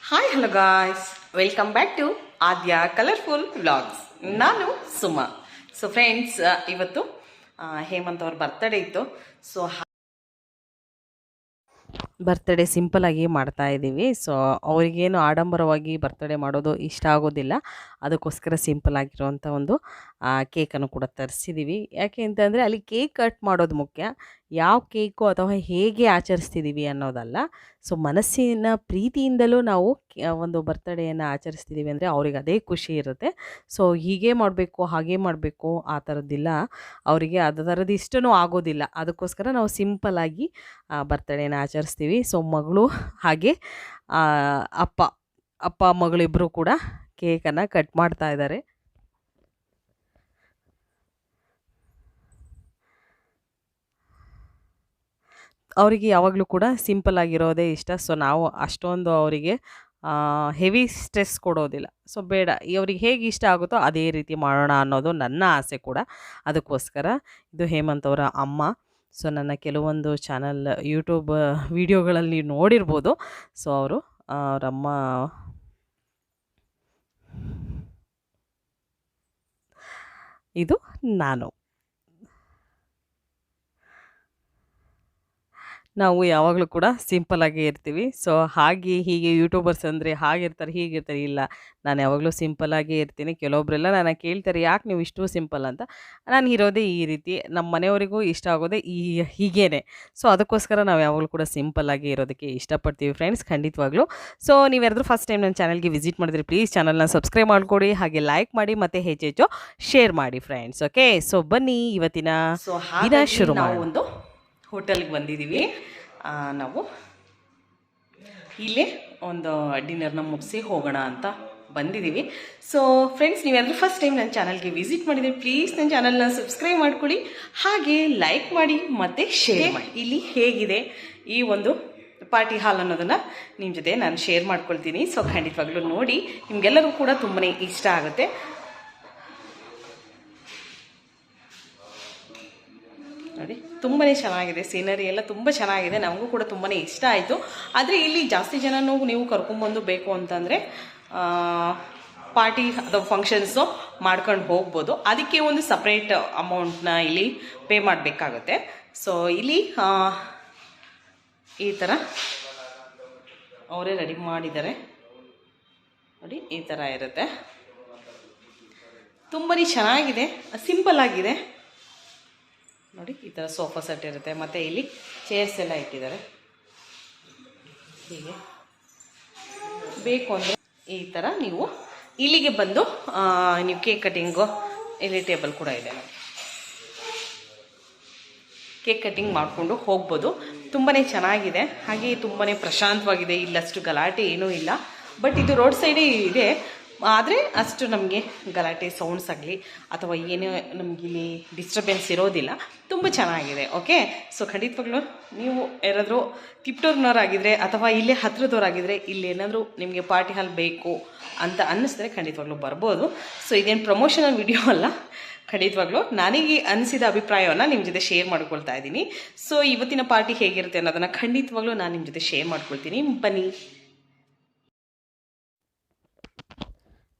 Hi hello guys, welcome back to Aadya colourful vlogs. ನಾನು Suma. So friends, ಇವತ್ತು ಹೇಮಂತ್ ಅವ್ರ birthday ಇತ್ತು. ಸೊ ಬರ್ತ್ಡೇ ಸಿಂಪಲಾಗಿ ಮಾಡ್ತಾ ಇದ್ದೀವಿ. ಸೊ ಅವರಿಗೇನು ಆಡಂಬರವಾಗಿ ಬರ್ತಡೇ ಮಾಡೋದು ಇಷ್ಟ ಆಗೋದಿಲ್ಲ. ಅದಕ್ಕೋಸ್ಕರ ಸಿಂಪಲ್ ಆಗಿರುವಂಥ ಒಂದು ಕೇಕನ್ನು ಕೂಡ ತರಿಸಿದ್ದೀವಿ. ಯಾಕೆ ಅಂತಂದರೆ ಅಲ್ಲಿ ಕೇಕ್ ಕಟ್ ಮಾಡೋದು ಮುಖ್ಯ, ಯಾವ ಕೇಕು ಅಥವಾ ಹೇಗೆ ಆಚರಿಸ್ತಿದ್ದೀವಿ ಅನ್ನೋದಲ್ಲ. ಸೊ ಮನಸ್ಸಿನ ಪ್ರೀತಿಯಿಂದಲೂ ನಾವು ಒಂದು ಬರ್ತಡೇಯನ್ನು ಆಚರಿಸ್ತಿದ್ದೀವಿ ಅಂದರೆ ಅವ್ರಿಗೆ ಅದೇ ಖುಷಿ ಇರುತ್ತೆ. ಸೊ ಹೀಗೆ ಮಾಡಬೇಕು ಹಾಗೆ ಮಾಡಬೇಕು ಆ ಥರದ್ದಿಲ್ಲ, ಅವರಿಗೆ ಅದು ಥರದ್ದು ಇಷ್ಟನೂ ಆಗೋದಿಲ್ಲ. ಅದಕ್ಕೋಸ್ಕರ ನಾವು ಸಿಂಪಲ್ಲಾಗಿ ಬರ್ತಡೇನ ಆಚರಿಸ್ತೀವಿ. ಸೊ ಮಗಳು ಹಾಗೆ ಅಪ್ಪ ಅಪ್ಪ ಮಗಳಿಬ್ಬರು ಕೂಡ ಕೇಕನ್ನು ಕಟ್ ಮಾಡ್ತಾ ಇದ್ದಾರೆ. ಅವರಿಗೆ ಯಾವಾಗಲೂ ಕೂಡ ಸಿಂಪಲ್ ಆಗಿರೋದೇ ಇಷ್ಟ. ಸೊ ನಾವು ಅಷ್ಟೊಂದು ಅವರಿಗೆ ಹೆವಿ ಸ್ಟ್ರೆಸ್ ಕೊಡೋದಿಲ್ಲ. ಸೊ ಬೇಡ, ಅವ್ರಿಗೆ ಹೇಗೆ ಇಷ್ಟ ಆಗುತ್ತೋ ಅದೇ ರೀತಿ ಮಾಡೋಣ ಅನ್ನೋದು ನನ್ನ ಆಸೆ ಕೂಡ. ಅದಕ್ಕೋಸ್ಕರ ಇದು ಹೇಮಂತ್ ಅವರ ಅಮ್ಮ. ಸೊ ನನ್ನ ಕೆಲವೊಂದು ಚಾನಲ್ ಯೂಟ್ಯೂಬ್ ವಿಡಿಯೋಗಳಲ್ಲಿ ನೋಡಿರ್ಬೋದು. ಸೊ ಅವರಮ್ಮ ಇದು ನಾನು. ನಾವು ಯಾವಾಗಲೂ ಕೂಡ ಸಿಂಪಲ್ಲಾಗೇ ಇರ್ತೀವಿ. ಸೊ ಹಾಗೆ ಹೀಗೆ ಯೂಟ್ಯೂಬರ್ಸ್ ಅಂದರೆ ಹಾಗಿರ್ತಾರೆ ಹೀಗಿರ್ತಾರೆ, ಇಲ್ಲ, ನಾನು ಯಾವಾಗಲೂ ಸಿಂಪಲ್ಲಾಗೇ ಇರ್ತೀನಿ. ಕೆಲವೊಬ್ಬರೆಲ್ಲ ನನ್ನ ಕೇಳ್ತಾರೆ, ಯಾಕೆ ನೀವು ಇಷ್ಟು ಸಿಂಪಲ್ ಅಂತ. ನಾನು ಇರೋದೇ ಈ ರೀತಿ, ನಮ್ಮ ಮನೆಯವರಿಗೂ ಇಷ್ಟ ಆಗೋದೇ ಹೀಗೇ. ಸೊ ಅದಕ್ಕೋಸ್ಕರ ನಾವು ಯಾವಾಗಲೂ ಕೂಡ ಸಿಂಪಲ್ಲಾಗಿ ಇರೋದಕ್ಕೆ ಇಷ್ಟಪಡ್ತೀವಿ ಫ್ರೆಂಡ್ಸ್, ಖಂಡಿತವಾಗ್ಲೂ. ಸೊ ನೀವ್ಯಾರಾದ್ರೂ ಫಸ್ಟ್ ಟೈಮ್ ನನ್ನ ಚಾನಲ್ಗೆ ವಿಸಿಟ್ ಮಾಡಿದ್ರೆ ಪ್ಲೀಸ್ ಚಾನಲ್ನ ಸಬ್ಸ್ಕ್ರೈಬ್ ಮಾಡಿಕೊಡಿ, ಹಾಗೆ ಲೈಕ್ ಮಾಡಿ ಮತ್ತು ಹೆಚ್ಚೆಚ್ಚು ಶೇರ್ ಮಾಡಿ ಫ್ರೆಂಡ್ಸ್. ಓಕೆ, ಸೊ ಬನ್ನಿ ಇವತ್ತಿನ ದಿನ ಶುರು ಮಾಡಿ. ಒಂದು ಹೋಟೆಲ್ಗೆ ಬಂದಿದ್ದೀವಿ ನಾವು. ಇಲ್ಲೇ ಒಂದು ಡಿನ್ನರ್ನ ಮುಗಿಸಿ ಹೋಗೋಣ ಅಂತ ಬಂದಿದ್ದೀವಿ. ಸೊ ಫ್ರೆಂಡ್ಸ್, ನೀವೆಲ್ಲರೂ ಫಸ್ಟ್ ಟೈಮ್ ನನ್ನ ಚಾನಲ್ಗೆ ವಿಸಿಟ್ ಮಾಡಿದರೆ ಪ್ಲೀಸ್ ನನ್ನ ಚಾನಲ್ನ ಸಬ್ಸ್ಕ್ರೈಬ್ ಮಾಡ್ಕೊಳ್ಳಿ, ಹಾಗೆ ಲೈಕ್ ಮಾಡಿ ಮತ್ತು ಶೇರ್ ಮಾಡಿ. ಇಲ್ಲಿ ಹೇಗಿದೆ ಈ ಒಂದು ಪಾರ್ಟಿ ಹಾಲ್ ಅನ್ನೋದನ್ನು ನಿಮ್ಮ ಜೊತೆ ನಾನು ಶೇರ್ ಮಾಡ್ಕೊಳ್ತೀನಿ. ಸೊ ಖಂಡಿತವಾಗ್ಲೂ ನೋಡಿ, ನಿಮಗೆಲ್ಲರೂ ಕೂಡ ತುಂಬಾ ಇಷ್ಟ ಆಗುತ್ತೆ. ನೋಡಿ, ತುಂಬಾ ಚೆನ್ನಾಗಿದೆ, ಸೀನರಿ ಎಲ್ಲ ತುಂಬ ಚೆನ್ನಾಗಿದೆ, ನಮಗೂ ಕೂಡ ತುಂಬಾ ಇಷ್ಟ ಆಯಿತು. ಆದರೆ ಇಲ್ಲಿ ಜಾಸ್ತಿ ಜನನೂ ನೀವು ಕರ್ಕೊಂಬಂದು ಬೇಕು ಅಂತಂದರೆ ಪಾರ್ಟಿ ಅಥವಾ ಫಂಕ್ಷನ್ಸು ಮಾಡ್ಕೊಂಡು ಹೋಗ್ಬೋದು. ಅದಕ್ಕೆ ಒಂದು ಸಪ್ರೇಟ್ ಅಮೌಂಟ್ನ ಇಲ್ಲಿ ಪೇ ಮಾಡಬೇಕಾಗುತ್ತೆ. ಸೊ ಇಲ್ಲಿ ಈ ಥರ ಅವರೇ ರೆಡಿ ಮಾಡಿದ್ದಾರೆ ನೋಡಿ, ಈ ಥರ ಇರುತ್ತೆ. ತುಂಬಾ ಚೆನ್ನಾಗಿದೆ, ಸಿಂಪಲ್ ಆಗಿದೆ ನೋಡಿ. ಈ ಥರ ಸೋಫಾ ಸೆಟ್ ಇರುತ್ತೆ, ಮತ್ತು ಇಲ್ಲಿ ಚೇರ್ಸ್ ಎಲ್ಲ ಇಟ್ಟಿದ್ದಾರೆ. ಹೀಗೆ ಬೇಕು ಅಂದರೆ ಈ ಥರ ನೀವು ಇಲ್ಲಿಗೆ ಬಂದು ನೀವು ಕೇಕ್ ಕಟಿಂಗು, ಇಲ್ಲಿ ಟೇಬಲ್ ಕೂಡ ಇದೆ, ಕೇಕ್ ಕಟಿಂಗ್ ಮಾಡಿಕೊಂಡು ಹೋಗ್ಬೋದು. ತುಂಬಾ ಚೆನ್ನಾಗಿದೆ, ಹಾಗೆ ತುಂಬಾ ಪ್ರಶಾಂತವಾಗಿದೆ. ಇಲ್ಲಷ್ಟು ಗಲಾಟೆ ಏನೂ ಇಲ್ಲ. ಬಟ್ ಇದು ರೋಡ್ ಸೈಡೇ ಇದೆ, ಆದರೆ ಅಷ್ಟು ನಮಗೆ ಗಲಾಟೆ ಸೌಂಡ್ಸ್ ಆಗಲಿ ಅಥವಾ ಏನೋ ನಮಗಿಲ್ಲಿ ಡಿಸ್ಟರ್ಬೆನ್ಸ್ ಇರೋದಿಲ್ಲ. ತುಂಬ ಚೆನ್ನಾಗಿದೆ. ಓಕೆ, ಸೊ ಖಂಡಿತವಾಗ್ಲೂ ನೀವು ಯಾರಾದರೂ ತಿಪ್ಟೂರ್ನವರಾಗಿದ್ದರೆ ಅಥವಾ ಇಲ್ಲೇ ಹತ್ರದವರಾಗಿದ್ದರೆ, ಇಲ್ಲೇನಾದರೂ ನಿಮಗೆ ಪಾರ್ಟಿ ಹಾಲ್ ಬೇಕು ಅಂತ ಅನ್ನಿಸಿದ್ರೆ ಖಂಡಿತವಾಗ್ಲೂ ಬರ್ಬೋದು. ಸೊ ಇದೇನು ಪ್ರಮೋಷನಲ್ ವಿಡಿಯೋ ಅಲ್ಲ, ಖಂಡಿತವಾಗ್ಲೂ ನನಗೆ ಅನಿಸಿದ ಅಭಿಪ್ರಾಯವನ್ನು ನಿಮ್ಮ ಜೊತೆ ಶೇರ್ ಮಾಡ್ಕೊಳ್ತಾ ಇದ್ದೀನಿ. ಸೊ ಇವತ್ತಿನ ಪಾರ್ಟಿ ಹೇಗಿರುತ್ತೆ ಅನ್ನೋದನ್ನು ಖಂಡಿತವಾಗ್ಲೂ ನಾನು ನಿಮ್ಮ ಜೊತೆ ಶೇರ್ ಮಾಡ್ಕೊಳ್ತೀನಿ. ಬನ್ನಿ.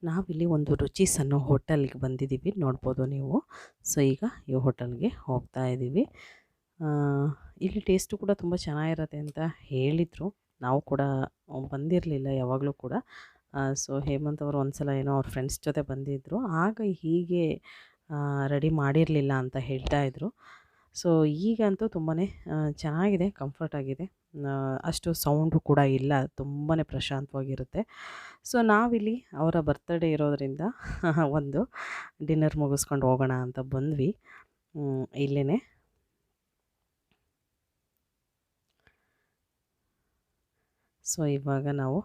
ನಾವಿಲ್ಲಿ ಒಂದು ರುಚಿಸ್ ಅನ್ನೋ ಹೋಟೆಲ್ಗೆ ಬಂದಿದ್ದೀವಿ, ನೋಡ್ಬೋದು ನೀವು. ಸೊ ಈಗ ಈ ಹೋಟೆಲ್ಗೆ ಹೋಗ್ತಾ ಇದ್ದೀವಿ. ಇಲ್ಲಿ ಟೇಸ್ಟು ಕೂಡ ತುಂಬ ಚೆನ್ನಾಗಿರುತ್ತೆ ಅಂತ ಹೇಳಿದರು. ನಾವು ಕೂಡ ಬಂದಿರಲಿಲ್ಲ ಯಾವಾಗಲೂ ಕೂಡ. ಸೊ ಹೇಮಂತ್ ಅವರು ಒಂದು ಸಲ ಏನೋ ಅವ್ರ ಫ್ರೆಂಡ್ಸ್ ಜೊತೆ ಬಂದಿದ್ದರು, ಆಗ ಹೀಗೆ ರೆಡಿ ಮಾಡಿರಲಿಲ್ಲ ಅಂತ ಹೇಳ್ತಾಯಿದ್ರು. ಸೊ ಈಗಂತೂ ತುಂಬಾ ಚೆನ್ನಾಗಿದೆ, ಕಂಫರ್ಟ್ ಆಗಿದೆ, ಅಷ್ಟು ಸೌಂಡು ಕೂಡ ಇಲ್ಲ, ತುಂಬಾ ಪ್ರಶಾಂತವಾಗಿರುತ್ತೆ. ಸೊ ನಾವಿಲ್ಲಿ ಅವರ ಬರ್ತಡೇ ಇರೋದರಿಂದ ಒಂದು ಡಿನ್ನರ್ ಮುಗಿಸ್ಕೊಂಡು ಹೋಗೋಣ ಅಂತ ಬಂದ್ವಿ ಇಲ್ಲೇ. ಸೊ ಇವಾಗ ನಾವು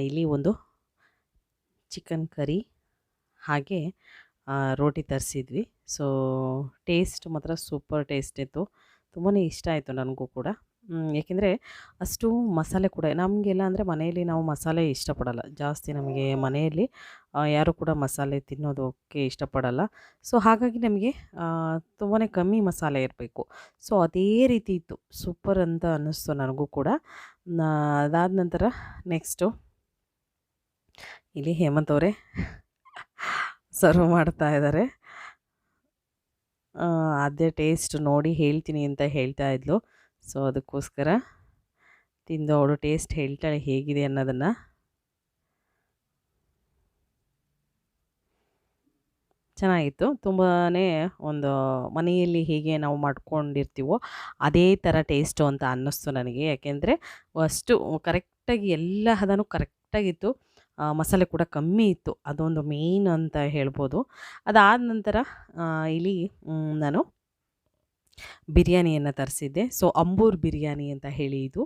ಇಲ್ಲಿ ಒಂದು ಚಿಕನ್ ಕರಿ ಹಾಗೆ ರೋಟಿ ತರಿಸಿದ್ವಿ. ಸೊ ಟೇಸ್ಟ್ ಮಾತ್ರ ಸೂಪರ್ ಟೇಸ್ಟ್ ಇತ್ತು, ತುಂಬಾ ಇಷ್ಟ ಆಯಿತು ನನಗೂ ಕೂಡ. ಏಕೆಂದರೆ ಅಷ್ಟು ಮಸಾಲೆ ಕೂಡ ನಮಗೆಲ್ಲ ಅಂದರೆ ಮನೆಯಲ್ಲಿ ನಾವು ಮಸಾಲೆ ಇಷ್ಟಪಡಲ್ಲ ಜಾಸ್ತಿ. ನಮಗೆ ಮನೆಯಲ್ಲಿ ಯಾರೂ ಕೂಡ ಮಸಾಲೆ ತಿನ್ನೋದಕ್ಕೆ ಇಷ್ಟಪಡಲ್ಲ. ಸೊ ಹಾಗಾಗಿ ನಮಗೆ ತುಂಬಾ ಕಮ್ಮಿ ಮಸಾಲೆ ಇರಬೇಕು. ಸೊ ಅದೇ ರೀತಿ ಇತ್ತು, ಸೂಪರ್ ಅಂತ ಅನ್ನಿಸ್ತು ನನಗೂ ಕೂಡ. ಅದಾದ ನಂತರ ನೆಕ್ಸ್ಟು ಇಲ್ಲಿ ಹೇಮಂತ್ ಅವರೇ ಸರ್ವ್ ಮಾಡ್ತಾ ಇದ್ದಾರೆ. ಅದೇ ಟೇಸ್ಟ್ ನೋಡಿ ಹೇಳ್ತೀನಿ ಅಂತ ಹೇಳ್ತಾ ಇದ್ಲು. ಸೊ ಅದಕ್ಕೋಸ್ಕರ ತಿಂದು ಅವಳು ಟೇಸ್ಟ್ ಹೇಳ್ತಾಳೆ ಹೇಗಿದೆ ಅನ್ನೋದನ್ನು. ಚೆನ್ನಾಗಿತ್ತು. ತುಂಬಾ ಒಂದು ಮನೆಯಲ್ಲಿ ಹೇಗೆ ನಾವು ಮಾಡ್ಕೊಂಡಿರ್ತೀವೋ ಅದೇ ಥರ ಟೇಸ್ಟು ಅಂತ ಅನ್ನಿಸ್ತು ನನಗೆ. ಯಾಕೆಂದರೆ ಅಷ್ಟು ಕರೆಕ್ಟಾಗಿ ಎಲ್ಲ ಹದನೂ ಕರೆಕ್ಟಾಗಿತ್ತು. ಮಸಾಲೆ ಕೂಡ ಕಮ್ಮಿ ಇತ್ತು. ಅದೊಂದು ಮೇಯ್ನ್ ಅಂತ ಹೇಳ್ಬೋದು. ಅದಾದ ನಂತರ ಇಲ್ಲಿ ನಾನು ಬಿರಿಯಾನಿಯನ್ನು ತರಿಸಿದ್ದೆ. ಸೊ ಅಂಬೂರ್ ಬಿರಿಯಾನಿ ಅಂತ ಹೇಳಿ ಇದು.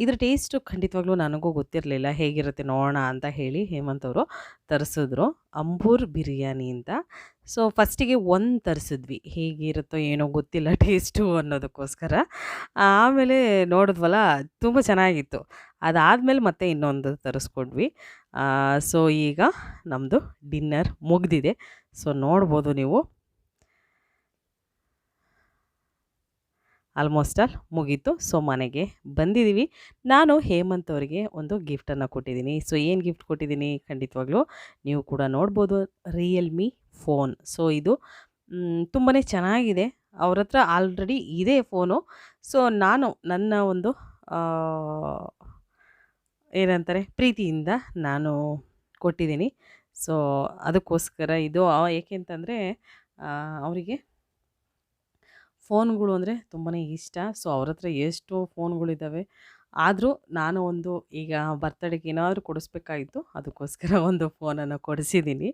ಇದರ ಟೇಸ್ಟು ಖಂಡಿತವಾಗ್ಲೂ ನನಗೂ ಗೊತ್ತಿರಲಿಲ್ಲ. ಹೇಗಿರುತ್ತೆ ನೋಡೋಣ ಅಂತ ಹೇಳಿ ಹೇಮಂತ್ ಅವರು ತರಿಸಿದ್ರು. ಅಂಬೂರ್ ಬಿರಿಯಾನಿ ಅಂತ. ಸೊ ಫಸ್ಟಿಗೆ ಒಂದು ತರಿಸಿದ್ವಿ. ಹೇಗಿರುತ್ತೋ ಏನೋ ಗೊತ್ತಿಲ್ಲ ಟೇಸ್ಟು ಅನ್ನೋದಕ್ಕೋಸ್ಕರ. ಆಮೇಲೆ ನೋಡಿದ್ವಲ್ಲ ತುಂಬ ಚೆನ್ನಾಗಿತ್ತು. ಅದಾದಮೇಲೆ ಮತ್ತೆ ಇನ್ನೊಂದು ತರಿಸ್ಕೊಂಡ್ವಿ. ಸೊ ಈಗ ನಮ್ಮದು ಡಿನ್ನರ್ ಮುಗಿದಿದೆ. ಸೊ ನೋಡ್ಬೋದು ನೀವು. ಆಲ್ಮೋಸ್ಟ್ ಆಲ್ ಮುಗೀತು. ಸೊ ಮನೆಗೆ ಬಂದಿದ್ದೀವಿ. ನಾನು ಹೇಮಂತ್ ಅವರಿಗೆ ಒಂದು ಗಿಫ್ಟನ್ನು ಕೊಟ್ಟಿದ್ದೀನಿ. ಸೊ ಏನು ಗಿಫ್ಟ್ ಕೊಟ್ಟಿದ್ದೀನಿ ಖಂಡಿತವಾಗ್ಲೂ ನೀವು ಕೂಡ ನೋಡ್ಬೋದು. Realme phone. ಸೊ ಇದು ತುಂಬಾ ಚೆನ್ನಾಗಿದೆ. ಅವ್ರ ಹತ್ರ ಆಲ್ರೆಡಿ ಇದೆ ಫೋನು. ಸೊ ನಾನು ನನ್ನ ಒಂದು ಏನಂತಾರೆ ಪ್ರೀತಿಯಿಂದ ನಾನು ಕೊಟ್ಟಿದ್ದೀನಿ. ಸೊ ಅದಕ್ಕೋಸ್ಕರ ಇದು ಏಕೆಂತಂದರೆ ಅವರಿಗೆ ಫೋನ್ಗಳು ಅಂದರೆ ತುಂಬಾ ಇಷ್ಟ. ಸೊ ಅವ್ರ ಹತ್ರ ಎಷ್ಟು ಫೋನ್ಗಳಿದ್ದಾವೆ. ಆದರೂ ನಾನು ಒಂದು ಈಗ ಬರ್ತಡೇಗೆ ಏನಾದರೂ ಕೊಡಿಸ್ಬೇಕಾಗಿತ್ತು. ಅದಕ್ಕೋಸ್ಕರ ಒಂದು ಫೋನನ್ನು ಕೊಡಿಸಿದ್ದೀನಿ.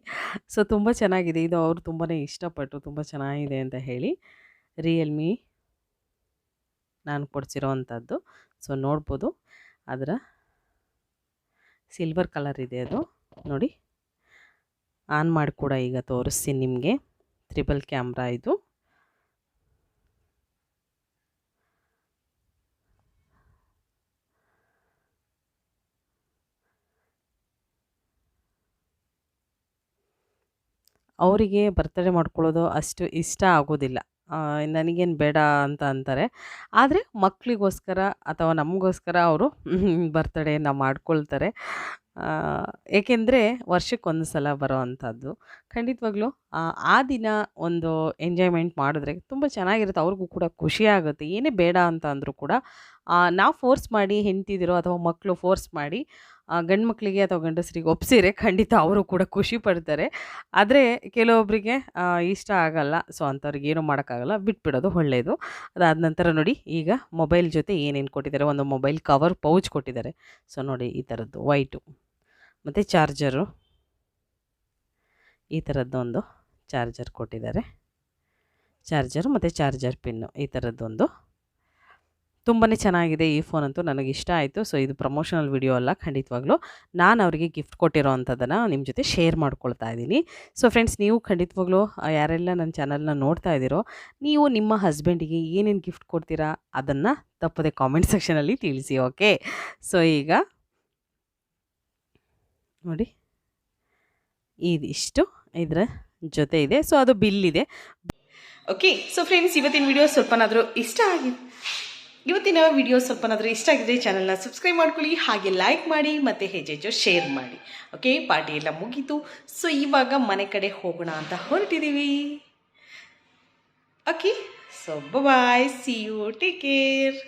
ಸೊ ತುಂಬ ಚೆನ್ನಾಗಿದೆ. ಇದು ಅವರು ತುಂಬಾ ಇಷ್ಟಪಟ್ಟು ತುಂಬ ಚೆನ್ನಾಗಿದೆ ಅಂತ ಹೇಳಿ ರಿಯಲ್ಮಿ ನಾನು ಕೊಡಿಸಿರೋ ಅಂಥದ್ದು. ಸೊ ನೋಡ್ಬೋದು ಅದರ ಸಿಲ್ವರ್ ಕಲರ್ ಇದೆ ಅದು ನೋಡಿ. ಆನ್ ಮಾಡಿ ಕೂಡ ಈಗ ತೋರಿಸ್ತೀನಿ ನಿಮಗೆ. ಟ್ರಿಪಲ್ ಕ್ಯಾಮ್ರಾ ಇದು. ಅವರಿಗೆ ಬರ್ತಡೇ ಮಾಡ್ಕೊಳ್ಳೋದು ಅಷ್ಟು ಇಷ್ಟ ಆಗೋದಿಲ್ಲ. ನನಗೇನು ಬೇಡ ಅಂತ ಅಂತಾರೆ. ಆದರೆ ಮಕ್ಕಳಿಗೋಸ್ಕರ ಅಥವಾ ನಮಗೋಸ್ಕರ ಅವರು ಬರ್ತಡೇನ ಮಾಡ್ಕೊಳ್ತಾರೆ. ಏಕೆಂದರೆ ವರ್ಷಕ್ಕೊಂದು ಸಲ ಬರೋ ಅಂಥದ್ದು. ಖಂಡಿತವಾಗ್ಲೂ ಆ ದಿನ ಒಂದು ಎಂಜಾಯ್ಮೆಂಟ್ ಮಾಡಿದ್ರೆ ತುಂಬ ಚೆನ್ನಾಗಿರುತ್ತೆ. ಅವ್ರಿಗೂ ಕೂಡ ಖುಷಿಯಾಗುತ್ತೆ. ಏನೇ ಬೇಡ ಅಂತ ಅಂದರೂ ಕೂಡ ನಾವು ಫೋರ್ಸ್ ಮಾಡಿ ಹೆಂಡ್ತಿದಿರೋ ಅಥವಾ ಮಕ್ಕಳು ಫೋರ್ಸ್ ಮಾಡಿ ಗಂಡು ಮಕ್ಕಳಿಗೆ ಅಥವಾ ಗಂಡಸರಿಗೆ ಒಪ್ಸಿದ್ರೆ ಖಂಡಿತ ಅವರು ಕೂಡ ಖುಷಿ ಪಡ್ತಾರೆ. ಆದರೆ ಕೆಲವೊಬ್ಬರಿಗೆ ಇಷ್ಟ ಆಗಲ್ಲ. ಸೊ ಅಂಥವ್ರಿಗೆ ಏನೂ ಮಾಡೋಕ್ಕಾಗಲ್ಲ. ಬಿಟ್ಬಿಡೋದು ಒಳ್ಳೆಯದು. ಅದಾದ ನಂತರ ನೋಡಿ ಈಗ ಮೊಬೈಲ್ ಜೊತೆ ಏನೇನು ಕೊಟ್ಟಿದ್ದಾರೆ. ಒಂದು ಮೊಬೈಲ್ ಕವರ್ ಪೌಚ್ ಕೊಟ್ಟಿದ್ದಾರೆ. ಸೊ ನೋಡಿ ಈ ಥರದ್ದು ವೈಟು ಮತ್ತು ಚಾರ್ಜರು. ಈ ಥರದ್ದೊಂದು ಚಾರ್ಜರ್ ಕೊಟ್ಟಿದ್ದಾರೆ. ಚಾರ್ಜರು ಮತ್ತು ಚಾರ್ಜರ್ ಪಿನ್ನು ಈ ಥರದ್ದೊಂದು. ತುಂಬಾ ಚೆನ್ನಾಗಿದೆ ಈ ಫೋನ್ ಅಂತೂ ನನಗೆ ಇಷ್ಟ ಆಯಿತು. ಸೊ ಇದು ಪ್ರಮೋಷನಲ್ ವಿಡಿಯೋ ಅಲ್ಲ. ಖಂಡಿತವಾಗ್ಲೂ ನಾನು ಅವರಿಗೆ ಗಿಫ್ಟ್ ಕೊಟ್ಟಿರೋ ಅಂಥದ್ದನ್ನು ನಿಮ್ಮ ಜೊತೆ ಶೇರ್ ಮಾಡ್ಕೊಳ್ತಾ ಇದ್ದೀನಿ. ಸೊ ಫ್ರೆಂಡ್ಸ್, ನೀವು ಖಂಡಿತವಾಗ್ಲೂ ಯಾರೆಲ್ಲ ನನ್ನ ಚಾನಲ್ನ ನೋಡ್ತಾ ಇದ್ದೀರೋ ನೀವು ನಿಮ್ಮ ಹಸ್ಬೆಂಡಿಗೆ ಏನೇನು ಗಿಫ್ಟ್ ಕೊಡ್ತೀರಾ ಅದನ್ನು ತಪ್ಪದೆ ಕಾಮೆಂಟ್ ಸೆಕ್ಷನಲ್ಲಿ ತಿಳಿಸಿ. ಓಕೆ. ಸೊ ಈಗ ನೋಡಿ ಇದಿಷ್ಟು ಇದರ ಜೊತೆ ಇದೆ. ಸೊ ಅದು ಬಿಲ್ ಇದೆ. ಓಕೆ. ಸೊ ಫ್ರೆಂಡ್ಸ್, ಇವತ್ತಿನ ವಿಡಿಯೋ ಸ್ವಲ್ಪನಾದರೂ ಇಷ್ಟ ಆಗಿದ್ರೆ ಚಾನಲ್ನ ಸಬ್ಸ್ಕ್ರೈಬ್ ಮಾಡ್ಕೊಳ್ಳಿ, ಹಾಗೆ ಲೈಕ್ ಮಾಡಿ ಮತ್ತು ಹೆಚ್ಚೆಚ್ಚು ಶೇರ್ ಮಾಡಿ. ಓಕೆ. ಪಾರ್ಟಿ ಎಲ್ಲ ಮುಗೀತು. ಸೊ ಇವಾಗ ಮನೆ ಕಡೆ ಹೋಗೋಣ ಅಂತ ಹೊರಟಿದ್ದೀವಿ. Okay. So bye, see you, take care.